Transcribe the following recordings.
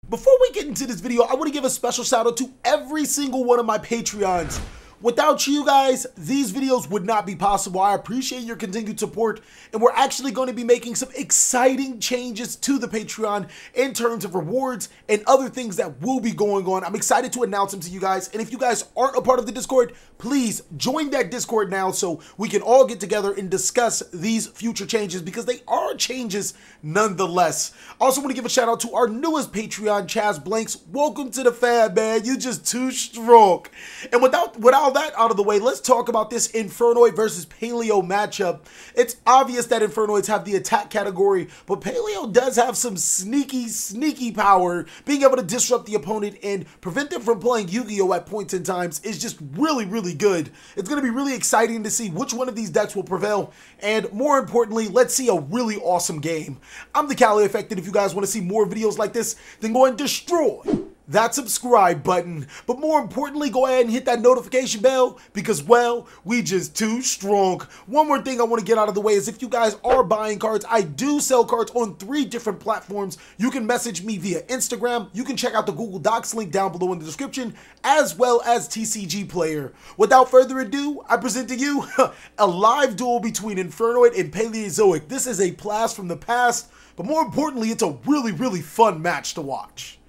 Before we get into this video, I want to give a special shout out to every single one of my Patreons. Without you guys, these videos would not be possible. I appreciate your continued support, and we're actually going to be making some exciting changes to the Patreon in terms of rewards and other things that will be going on. I'm excited to announce them to you guys, and if you guys aren't a part of the Discord, please join that Discord now so we can all get together and discuss these future changes, because they are changes nonetheless. I also want to give a shout out to our newest Patreon, Chaz Blanks. Welcome to the fam, man. You just too strong. And without that out of the way, let's talk about this Infernoid versus Paleo matchup. It's obvious that Infernoids have the attack category, but Paleo does have some sneaky power. Being able to disrupt the opponent and prevent them from playing Yu-Gi-Oh at points in times is just really good. It's going to be really exciting to see which one of these decks will prevail, and more importantly, let's see a really awesome game. I'm TheCaliEffect, and if you guys want to see more videos like this, then go and destroy that subscribe button. But more importantly, go ahead and hit that notification bell, because, well, we just too strong. One more thing I want to get out of the way is, if you guys are buying cards, I do sell cards on 3 different platforms. You can message me via Instagram. You can check out the Google Docs link down below in the description, as well as TCGPlayer. Without further ado, I present to you a live duel between Infernoid and Paleozoic. This is a blast from the past, but more importantly, it's a really fun match to watch.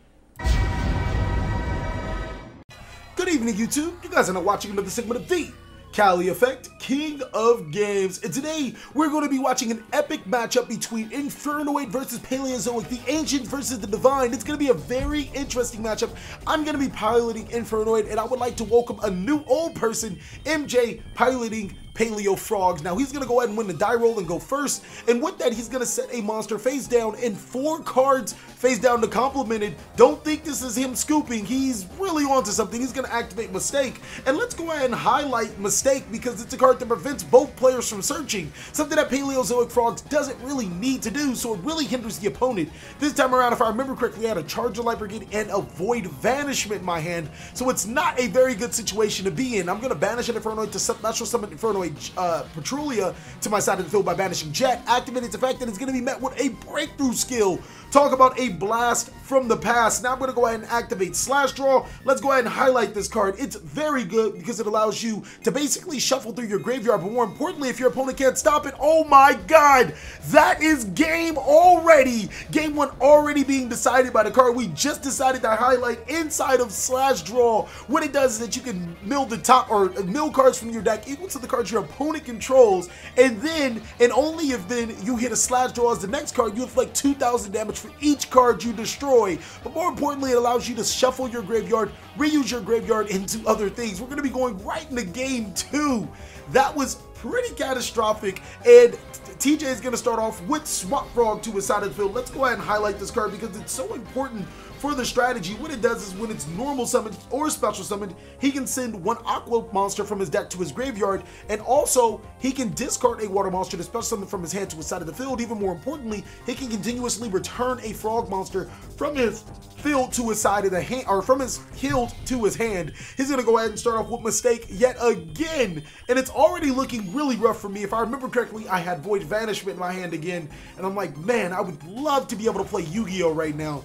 Good evening, YouTube. You guys are now watching another segment of TheCaliEffect, King of Games. And today, we're going to be watching an epic matchup between Infernoid versus Paleozoic, the Ancient versus the Divine. It's going to be a very interesting matchup. I'm going to be piloting Infernoid, and I would like to welcome a new old person, MJ, piloting Paleo Frogs. Now, he's going to go ahead and win the die roll and go first, and with that, he's going to set a monster face down and 4 cards face down to complement it. Don't think this is him scooping. He's really onto something. He's going to activate Mistake, and let's go ahead and highlight Mistake because it's a card that prevents both players from searching, something that Paleozoic Frogs doesn't really need to do, so it really hinders the opponent. This time around, if I remember correctly, I had a Charge of Light Brigade and a Void Vanishment in my hand, so it's not a very good situation to be in. I'm going to banish an Infernoid to Special Summon Infernoid Petrulia to my side of the field by banishing Jet, activate its effect, and it's going to be met with a breakthrough skill. Talk about a blast from the past. Now I'm going to go ahead and activate Slash Draw. Let's go ahead and highlight this card. It's very good because it allows you to basically shuffle through your graveyard, but more importantly, if your opponent can't stop it, oh my god, that is game already. Game 1 already being decided by the card we just decided to highlight inside of Slash Draw. What it does is that you can mill the top, or mill cards from your deck equal to the cards your opponent controls, and then, and only if then, you hit a Slash Draw as the next card, you inflict 2,000 damage for each card you destroy. But more importantly, it allows you to shuffle your graveyard, reuse your graveyard into other things. We're going to be going right into game 2. That was pretty catastrophic, and TJ is going to start off with Swap Frog to his side of the field. Let's go ahead and highlight this card because it's so important for the strategy. What it does is, when it's normal summoned or special summoned, he can send 1 aqua monster from his deck to his graveyard, and also he can discard a water monster to special summon from his hand to his side of the field. Even more importantly, he can continuously return a frog monster from his field to his side of the hand, or from his field to his hand. He's going to go ahead and start off with Mistake yet again, and it's already looking really rough for me. If I remember correctly, I had Void Vanishment in my hand again, and I'm like, man, I would love to be able to play Yu-Gi-Oh right now.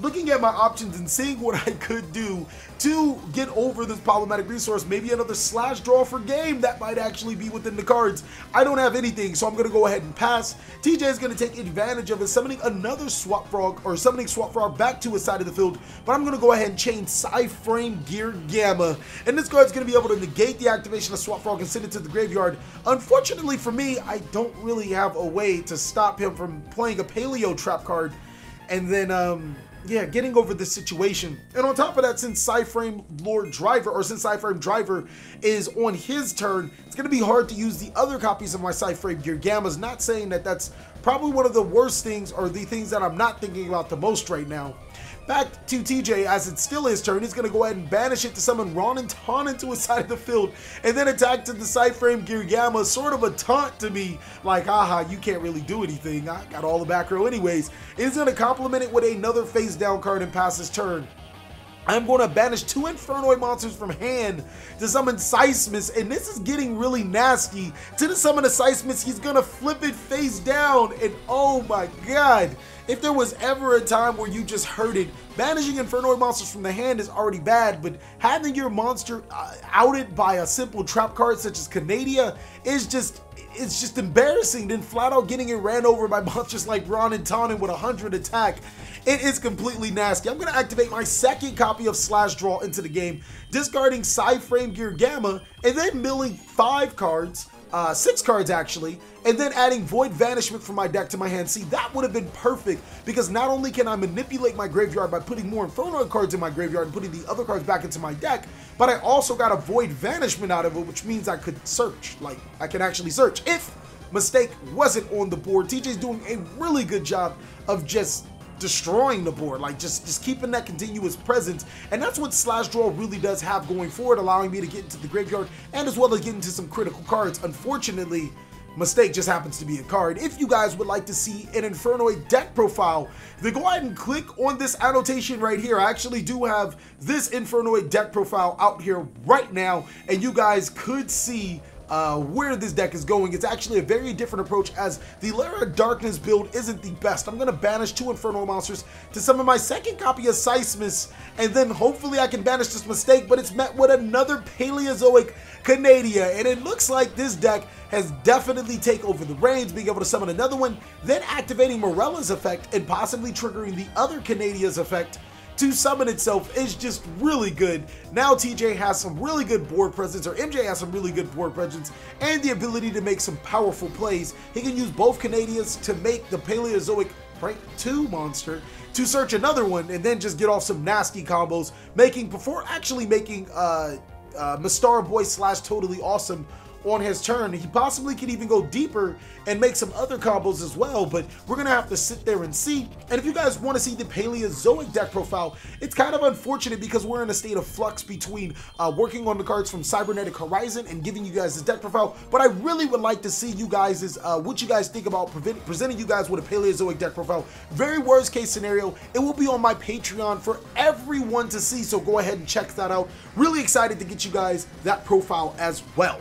Looking at my options and seeing what I could do to get over this problematic resource, maybe another Slash Draw for game, that might actually be within the cards. I don't have anything, so I'm going to go ahead and pass. TJ is going to take advantage of it, summoning another Swap Frog, or summoning Swap Frog back to his side of the field, but I'm going to go ahead and chain Psy-Frame Gear Gamma, and this card's going to be able to negate the activation of Swap Frog and send it to the graveyard. Unfortunately for me, I don't really have a way to stop him from playing a Paleo trap card, and then, yeah, getting over this situation. And on top of that, since Psy-Frame Lord Driver, or since Psy-Frame Driver is on his turn, it's going to be hard to use the other copies of my Psy-Frame Gear Gammas. Not saying that that's probably one of the worst things, or the things that I'm not thinking about the most right now. Back to TJ, as it's still his turn, he's going to go ahead and banish it to summon Ron and Ton into his side of the field, and then attack to the Psy-Frame Gear Gamma, sort of a taunt to me, like, haha, you can't really do anything, I got all the back row anyways. He's going to complement it with another face down card and pass his turn. I'm going to banish 2 Infernoid monsters from hand to summon Seismus, and this is getting really nasty. To summon a Seismus, he's going to flip it face down, and oh my god. If there was ever a time where you just heard it, banishing Infernoid monsters from the hand is already bad, but having your monster outed by a simple trap card such as Canadia is it's just embarrassing. Then flat out getting it ran over by monsters like Ron and Tannen with 100 attack. It is completely nasty. I'm going to activate my second copy of Slash Draw into the game, discarding Frame Gear Gamma, and then milling 5 cards, 6 cards actually, and then adding Void Vanishment from my deck to my hand. See, that would have been perfect, because not only can I manipulate my graveyard by putting more Infernoid cards in my graveyard and putting the other cards back into my deck, but I also got a Void Vanishment out of it, which means I could search. Like, I can actually search. If Mistake wasn't on the board, TJ's doing a really good job of just destroying the board, like just keeping that continuous presence, and that's what Slash Draw really does have going forward, allowing me to get into the graveyard and as well as get into some critical cards. Unfortunately, Mistake just happens to be a card. If you guys would like to see an Infernoid deck profile, then go ahead and click on this annotation right here. I actually do have this Infernoid deck profile out here right now, and you guys could see where this deck is going. It's actually a very different approach, as the Lair of Darkness build isn't the best. I'm going to banish 2 Inferno monsters to summon my second copy of Seismus, and then hopefully I can banish this Mistake, but it's met with another Paleozoic Canadia, and it looks like this deck has definitely taken over the reins, being able to summon another one, then activating Morella's effect and possibly triggering the other Canadia's effect to summon itself is just really good. Now TJ has some really good board presence, or MJ has some really good board presence, and the ability to make some powerful plays. He can use both Canadias to make the Paleozoic rank 2 monster to search another one, and then just get off some nasty combos, before actually making Mastar Boy / Totally Awesome on his turn. He possibly could even go deeper and make some other combos as well, but we're gonna have to sit there and see. And if you guys want to see the Paleozoic deck profile, it's kind of unfortunate because we're in a state of flux between working on the cards from Cybernetic Horizon and giving you guys this deck profile, but I really would like to see you guys what you guys think about presenting you guys with a Paleozoic deck profile. Very worst case scenario, it will be on my Patreon for everyone to see, so go ahead and check that out. Really excited to get you guys that profile as well.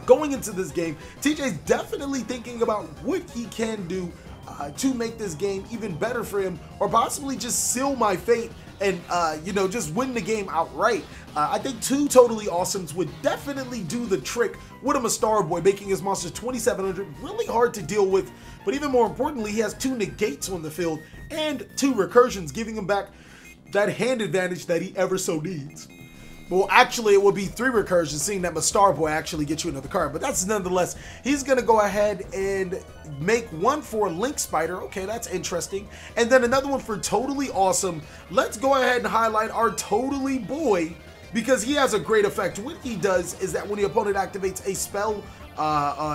Going into this game, TJ's definitely thinking about what he can do to make this game even better for him, or possibly just seal my fate and you know, just win the game outright. I think 2 Totally Awesomes would definitely do the trick with a Mastar Boy, making his monsters 2700 really hard to deal with. But even more importantly, he has 2 negates on the field and 2 recursions, giving him back that hand advantage that he ever so needs. Well, actually, it would be 3 recursions, seeing that Mastar Boy actually gets you another card. But that's nonetheless, he's going to go ahead and make 1 for Link Spider. Okay, that's interesting. And then another one for Totally Awesome. Let's go ahead and highlight our Totally Boy, because he has a great effect. What he does is that when the opponent activates a spell,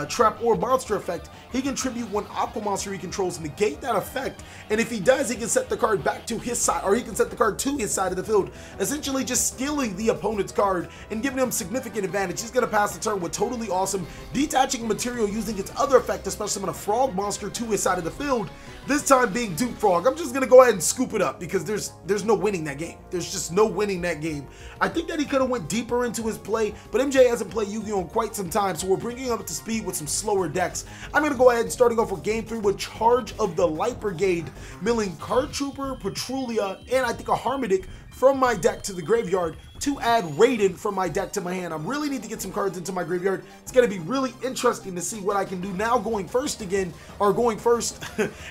trap, or monster effect, he can tribute 1 aqua monster he controls, negate that effect, and if he does, he can set the card back to his side, or he can set the card to his side of the field, essentially just stealing the opponent's card and giving him significant advantage. He's going to pass the turn with Totally Awesome, detaching material using its other effect, especially summon a frog monster to his side of the field, this time being Duke Frog. I'm just going to go ahead and scoop it up, because there's no winning that game. There's just no winning that game. I think that he could have went deeper into his play, but MJ hasn't played Yu-Gi-Oh! In quite some time, so we're bringing up to speed with some slower decks. I'm going to go ahead and starting off with game 3 with Charge of the Light Brigade, milling Card Trooper, Petrulia, and I think a Harmodic from my deck to the graveyard to add Raiden from my deck to my hand. I really need to get some cards into my graveyard. It's going to be really interesting to see what I can do now going first again, or going first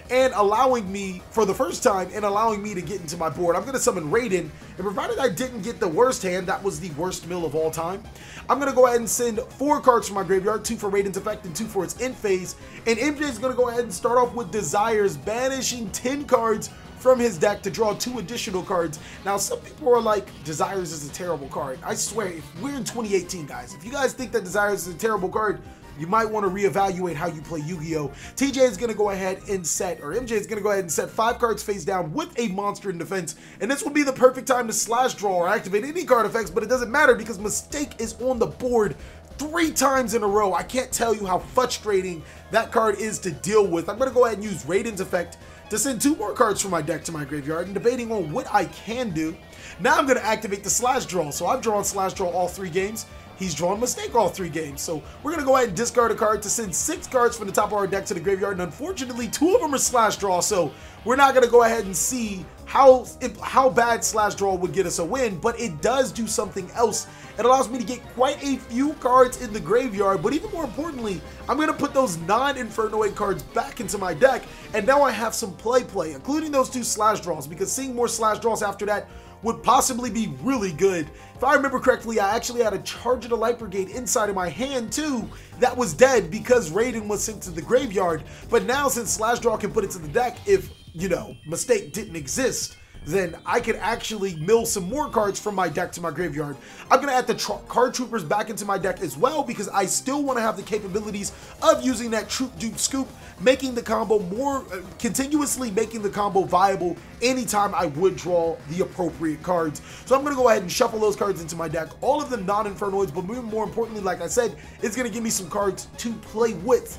and allowing me, for the first time, and allowing me to get into my board. I'm going to summon Raiden, and provided I didn't get the worst hand, that was the worst mill of all time, I'm going to go ahead and send 4 cards from my graveyard, 2 for Raiden's effect and 2 for its end phase, and MJ is going to go ahead and start off with Desires, banishing 10 cards from his deck to draw 2 additional cards. Now, some people are like, Desires is a terrible card. I swear, if we're in 2018, guys, if you guys think that Desires is a terrible card, you might want to reevaluate how you play Yu-Gi-Oh! TJ is going to go ahead and set, or MJ is going to go ahead and set 5 cards face down with a monster in defense, and this will be the perfect time to slash draw or activate any card effects, but it doesn't matter because Mistake is on the board 3 times in a row. I can't tell you how frustrating that card is to deal with. I'm going to go ahead and use Raiden's effect to send 2 more cards from my deck to my graveyard and debating on what I can do. Now I'm going to activate the slash draw. So I've drawn slash draw all 3 games. He's drawn mistake all 3 games. So we're going to go ahead and discard a card to send 6 cards from the top of our deck to the graveyard. And unfortunately, 2 of them are slash draw. So we're not going to go ahead and see how bad slash draw would get us a win. But it does do something else. It allows me to get quite a few cards in the graveyard. But even more importantly, I'm going to put those non-Infernoid cards back into my deck. And now I have some play, including those 2 slash draws. Because seeing more slash draws after that would possibly be really good. If I remember correctly, I actually had a Charge of the Light Brigade inside of my hand too that was dead because Raiden was sent to the graveyard. But now since Slash Draw can put it to the deck, if, you know, Mistake didn't exist, then I could actually mill some more cards from my deck to my graveyard. I'm going to add the card troopers back into my deck as well because I still want to have the capabilities of using that troop dupe scoop, making the combo more, continuously making the combo viable anytime I would draw the appropriate cards. So I'm going to go ahead and shuffle those cards into my deck, all of the non-Infernoids, but more importantly, like I said, it's going to give me some cards to play with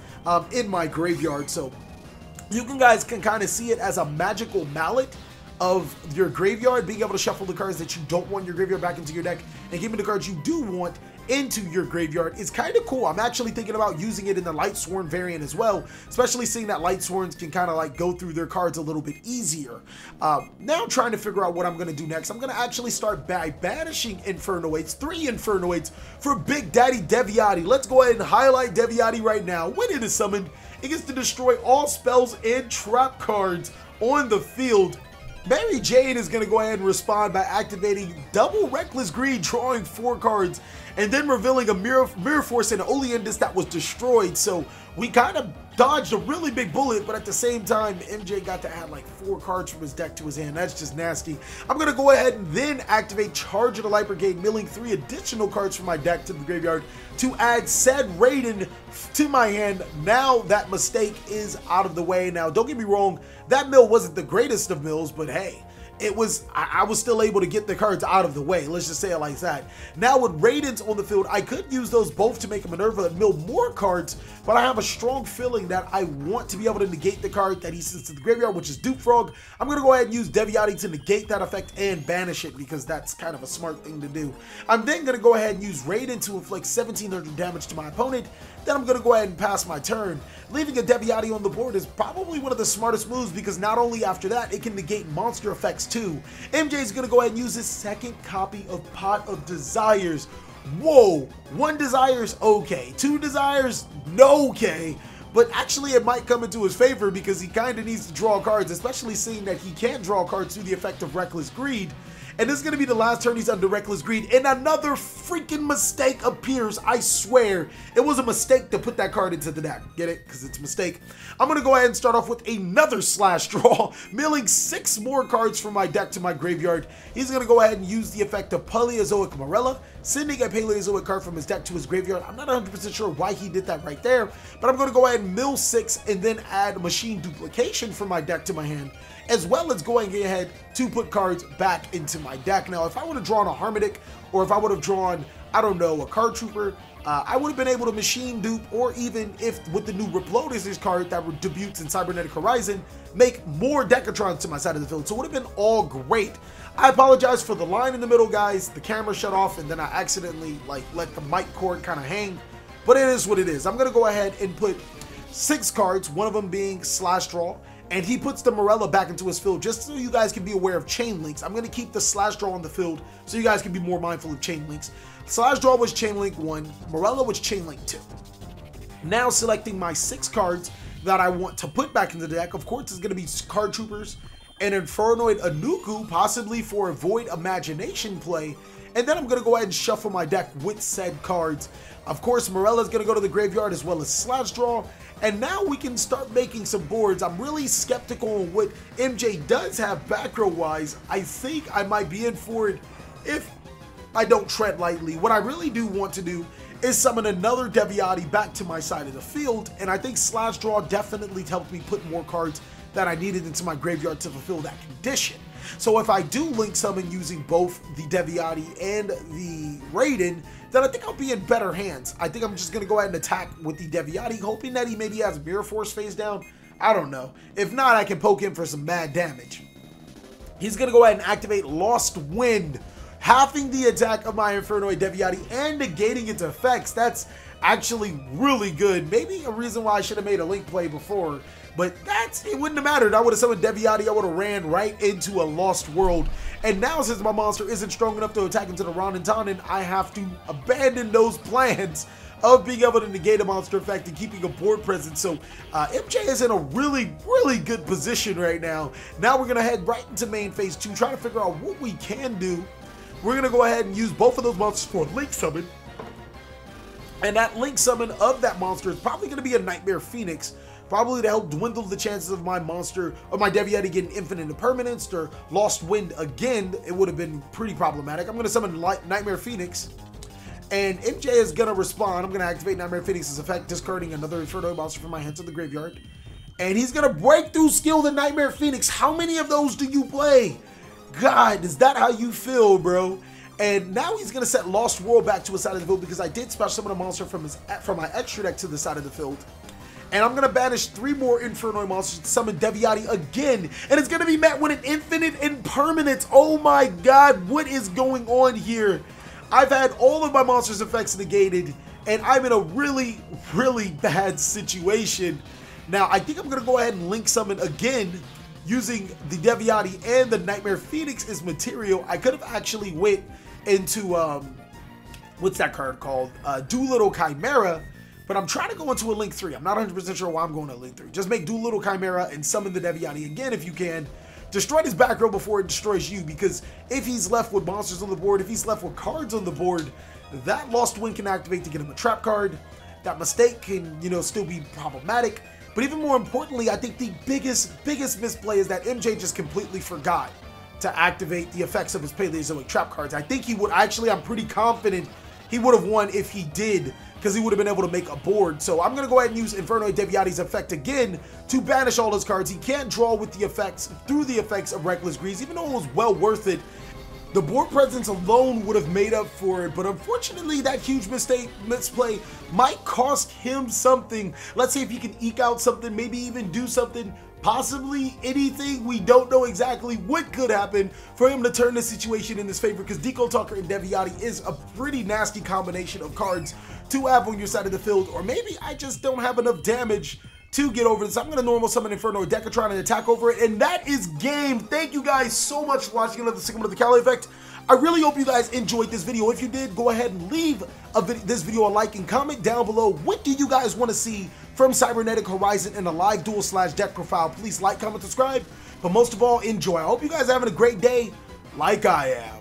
in my graveyard. So you guys can kind of see it as a magical mallet of your graveyard, being able to shuffle the cards that you don't want in your graveyard back into your deck and give me the cards you do want into your graveyard is kind of cool. I'm actually thinking about using it in the Light Sworn variant as well, especially seeing that Light Sworns can kind of like go through their cards a little bit easier. Now I'm trying to figure out what I'm going to do next. I'm going to actually start by banishing Infernoids, 3 Infernoids for Big Daddy Deviati. Let's go ahead and highlight Deviati right now. When it is summoned, it gets to destroy all spells and trap cards on the field. Mary Jane is going to go ahead and respond by activating double Reckless Greed, drawing 4 cards, and then revealing a Mirror Force and Oleandus that was destroyed. So we kind of dodged a really big bullet, but at the same time, MJ got to add like 4 cards from his deck to his hand. That's just nasty. I'm going to go ahead and then activate Charge of the Light Brigade, milling 3 additional cards from my deck to the graveyard to add said Raiden to my hand. Now that Mistake is out of the way. Now, don't get me wrong, that mill wasn't the greatest of mills, but hey, it was, I was still able to get the cards out of the way. Let's just say it like that. Now with Raidens on the field, I could use those both to make a Minerva and mill more cards, but I have a strong feeling that I want to be able to negate the card that he sends to the graveyard, which is Dupe Frog. I'm going to go ahead and use Deviati to negate that effect and banish it because that's kind of a smart thing to do. I'm then going to go ahead and use Raiden to inflict 1700 damage to my opponent. Then I'm going to go ahead and pass my turn. Leaving a Deviati on the board is probably one of the smartest moves because not only after that, it can negate monster effects too. MJ is going to go ahead and use his second copy of Pot of Desires. Whoa, 1 Desires, okay. 2 Desires, no okay. But actually it might come into his favor because he kind of needs to draw cards, especially seeing that he can't draw cards through the effect of Reckless Greed. And this is going to be the last turn he's under Reckless Greed. And another freaking Mistake appears. I swear. It was a mistake to put that card into the deck. Get it? Because it's a mistake. I'm going to go ahead and start off with another Slash Draw. Milling 6 more cards from my deck to my graveyard. He's going to go ahead and use the effect of Paleozoic Morella, sending a Paleozoic card from his deck to his graveyard. I'm not 100% sure why he did that right there. But I'm going to go ahead and mill 6 and then add Machine Duplication from my deck to my hand, as well as going ahead to put cards back into my deck. Now, if I would have drawn a Harmonic, or if I would have drawn, I don't know, a Card Trooper, I would have been able to machine dupe, or even if with the new Reploders card that debuts in Cybernetic Horizon, make more Decatrons to my side of the field. So it would have been all great. I apologize for the line in the middle, guys. The camera shut off, and then I accidentally let the mic cord kind of hang. But it is what it is. I'm going to go ahead and put 6 cards, one of them being Slash Draw, and he puts the Morella back into his field just so you guys can be aware of chain links. I'm going to keep the Slash Draw on the field so you guys can be more mindful of chain links. Slash Draw was chain link 1, Morella was chain link 2. Now selecting my 6 cards that I want to put back into the deck. Of course, it's going to be Card Troopers and Infernoid Anuku, possibly for a Void Imagination play. And then I'm going to go ahead and shuffle my deck with said cards. Of course, Morella's going to go to the graveyard as well as Slash Draw. And now we can start making some boards. I'm really skeptical on what MJ does have back row wise. I think I might be in for it if I don't tread lightly. What I really do want to do is summon another Deviati back to my side of the field. And I think Slash Draw definitely helped me put more cards that I needed into my graveyard to fulfill that condition. So if I do link summon using both the Deviati and the Raiden, then I think I'll be in better hands. I think I'm just going to go ahead and attack with the Deviati, hoping that he maybe has Mirror Force face down. I don't know. If not, I can poke him for some mad damage. He's going to go ahead and activate Lost Wind, halving the attack of my Infernoid Deviati and negating its effects. That's actually really good. Maybe a reason why I should have made a Link play before, but it wouldn't have mattered. I would have summoned Deviati, I would have ran right into a Lost World. And now, since my monster isn't strong enough to attack into the Ronantanen, I have to abandon those plans of being able to negate a monster effect and keeping a board presence. So MJ is in a really, really good position right now. Now we're going to head right into main phase 2, trying to figure out what we can do. We're going to go ahead and use both of those monsters for a Link Summon. And that Link Summon of that monster is probably going to be a Nightmare Phoenix, probably to help dwindle the chances of my monster, of my Deviati getting Infinite Impermanence or Lost Wind again. It would have been pretty problematic. I'm going to summon Nightmare Phoenix. And MJ is going to respond. I'm going to activate Nightmare Phoenix's effect, discarding another Infernoid monster from my hands to the graveyard. And he's going to breakthrough skill the Nightmare Phoenix. How many of those do you play? God, is that how you feel, bro? And now he's going to set Lost World back to his side of the field because I did special summon a monster from my extra deck to the side of the field. And I'm going to banish 3 more Infernoid monsters to summon Deviati again. And it's going to be met with an Infinite Impermanence. Oh my God, what is going on here? I've had all of my monsters' effects negated, and I'm in a really, really bad situation. Now, I think I'm going to go ahead and Link Summon again using the Deviati and the Nightmare Phoenix as material. I could have actually went into, what's that card called? Doolittle Chimera, but I'm trying to go into a Link 3. I'm not 100% sure why I'm going to Link 3. Just make Doolittle Chimera and summon the Deviati again if you can. Destroy his back row before it destroys you, because if he's left with monsters on the board, if he's left with cards on the board, that Lost Wind can activate to get him a trap card. That mistake can, you know, still be problematic. But even more importantly, I think the biggest misplay is that MJ just completely forgot to activate the effects of his Paleozoic trap cards. I think he would, actually, I'm pretty confident he would have won if he did, because he would have been able to make a board. So I'm going to go ahead and use Infernoid Deviati's effect again to banish all his cards. He can't draw with the effects, through the effects of Reckless Grease, even though it was well worth it. The board presence alone would have made up for it, but unfortunately that huge misplay might cost him something. Let's see if he can eke out something, maybe even do something, possibly anything. We don't know exactly what could happen for him to turn the situation in his favor, because Deco Talker and Deviati is a pretty nasty combination of cards to have on your side of the field. Or maybe I just don't have enough damage to get over this. I'm going to normal summon Infernoid Decatron and attack over it, and that is game. Thank you guys so much for watching another segment of the TheCaliEffect. I really hope you guys enjoyed this video. If you did, go ahead and leave this video a like and comment down below. What do you guys want to see from Cybernetic Horizon in a live duel/deck profile? Please like, comment, subscribe, but most of all, enjoy. I hope you guys are having a great day like I am.